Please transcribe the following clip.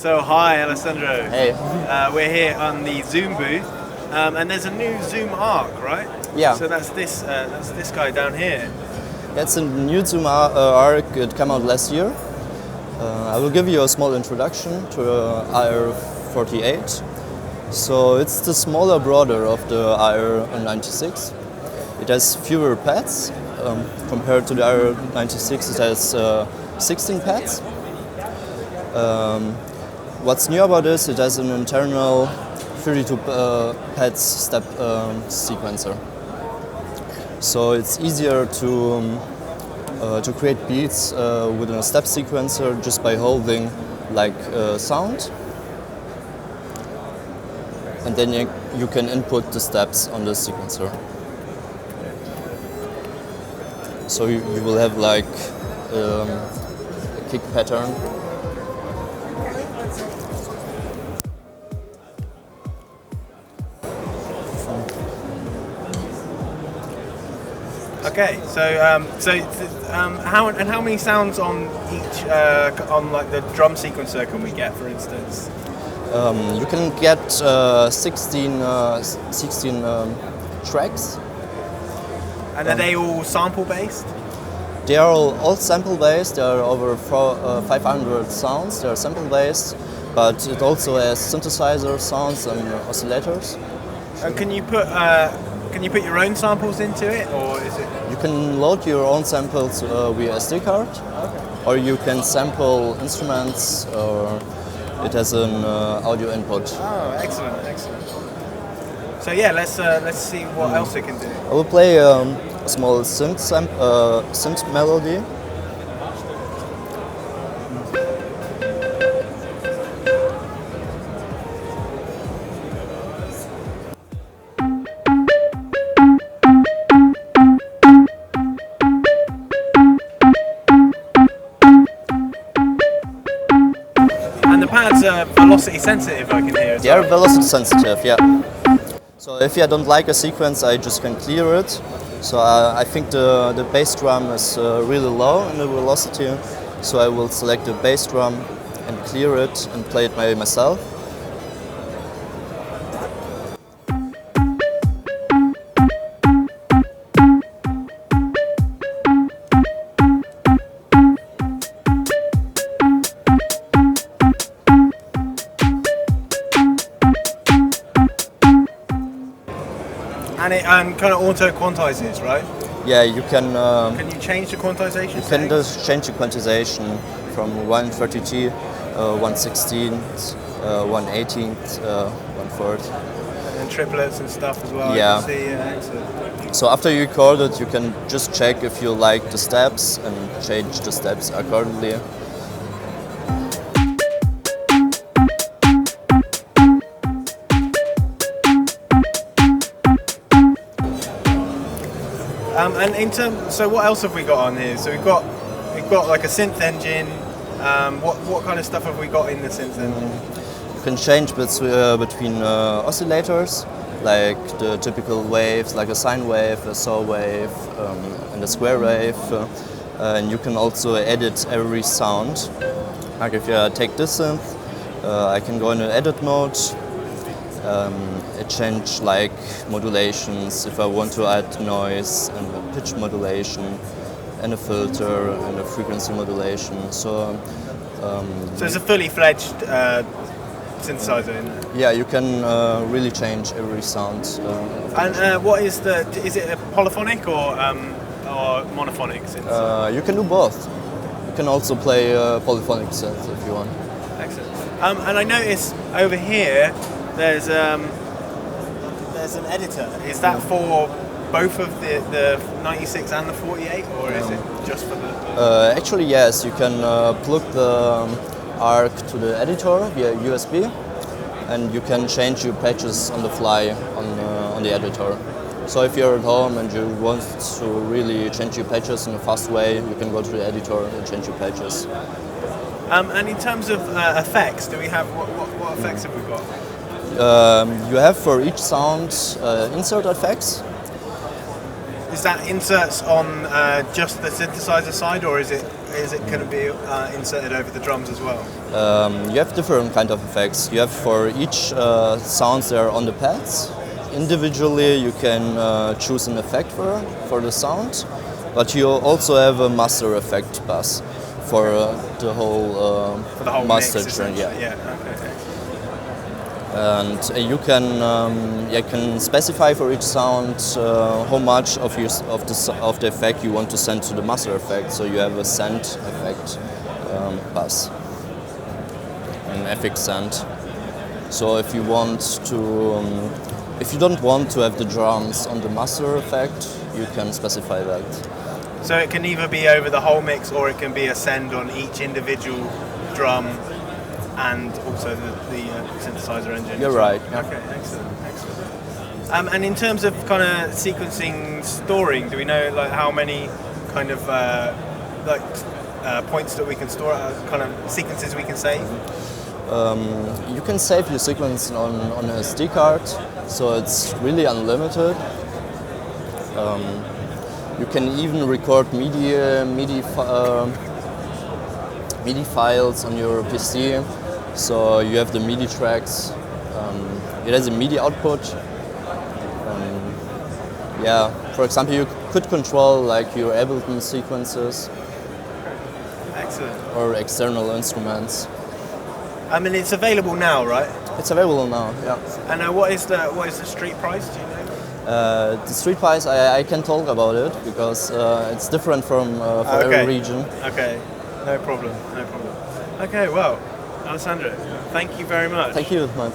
So hi, Alessandro. Hey. We're here on the Zoom booth, and there's a new Zoom Arc, right? Yeah. So that's this guy down here. It's a new Zoom Arc. It came out last year. I will give you a small introduction to AR-48. So it's the smaller brother of the AR-96. It has fewer pads. Compared to the AR-96, it has 16 pads. What's new about this? It has an internal 32 pads step sequencer. So it's easier to create beats within a step sequencer just by holding like sound, and then you can input the steps on the sequencer. So you will have like a kick pattern. Okay, how many sounds on each on like the drum sequencer can we get, for instance? You can get 16 tracks. And are they all sample based? They are all sample based. There are over 500 sounds. They are sample based, but it also has synthesizer sounds and oscillators. And can you put your own samples into it, or is it? You can load your own samples via SD card, or you can sample instruments, or it has an audio input. Oh, excellent, excellent. So yeah, let's see what else it can do. I will play a small synth melody. And the pads are velocity sensitive, I can hear. They are velocity sensitive, yeah. So if I don't like a sequence, I just can clear it. So I think the bass drum is really low in the velocity, so I will select the bass drum and clear it and play it by myself. And it kind of auto quantizes, right? Yeah, you can. Can you change the quantization? You can just change the quantization from 1/32, 1/16, 1/18, 1/4. And then triplets and stuff as well. Yeah. I can see, excellent. So after you record it, you can just check if you like the steps and change the steps accordingly. And in terms, so what else have we got on here? So we've got like a synth engine. What kind of stuff have we got in the synth engine? You can change between oscillators, like the typical waves, like a sine wave, a saw wave, and a square wave. And you can also edit every sound. Like if you take this synth, I can go in an edit mode. It change like modulations if I want to add noise and a pitch modulation and a filter and a frequency modulation. So it's a fully fledged synthesizer in there. Yeah, you can really change every sound. And what is it a polyphonic or monophonic synthesizer? You can do both. You can also play polyphonic synth if you want. Excellent. And I notice over here there's an editor. Is that for both of the 96 and the 48, or is it just for the? Actually, yes. You can plug the ARC to the editor via USB, and you can change your patches on the fly on the editor. So if you're at home and you want to really change your patches in a fast way, you can go to the editor and change your patches. And in terms of effects, do we have what effects have we got? You have for each sound insert effects. Is that inserts on just the synthesizer side, or is it is it going to be inserted over the drums as well? You have different kind of effects. You have for each sounds that are on the pads. Individually, you can choose an effect for the sound, but you also have a master effect bus for the whole master mix, journey. Yeah. Okay. And you can specify for each sound how much of the effect you want to send to the master effect. So you have a send effect bus, an FX send. So if you don't want to have the drums on the master effect, you can specify that. So it can either be over the whole mix, or it can be a send on each individual drum, and also the synthesizer engine. You're right. Okay, excellent. And in terms of kind of sequencing storing, do we know like how many kind of points that we can store, kind of sequences we can save? You can save your sequence on a SD card, so it's really unlimited. You can even record MIDI files on your PC. So you have the MIDI tracks. It has a MIDI output. For example, you could control like your Ableton sequences. Excellent. Or external instruments. I mean, it's available now, right? It's available now. Yeah. And what is the street price? Do you know? The street price, I can talk about it because it's different for every region. Okay. No problem. Okay. Well, Alessandro, thank you very much. Thank you, Matt.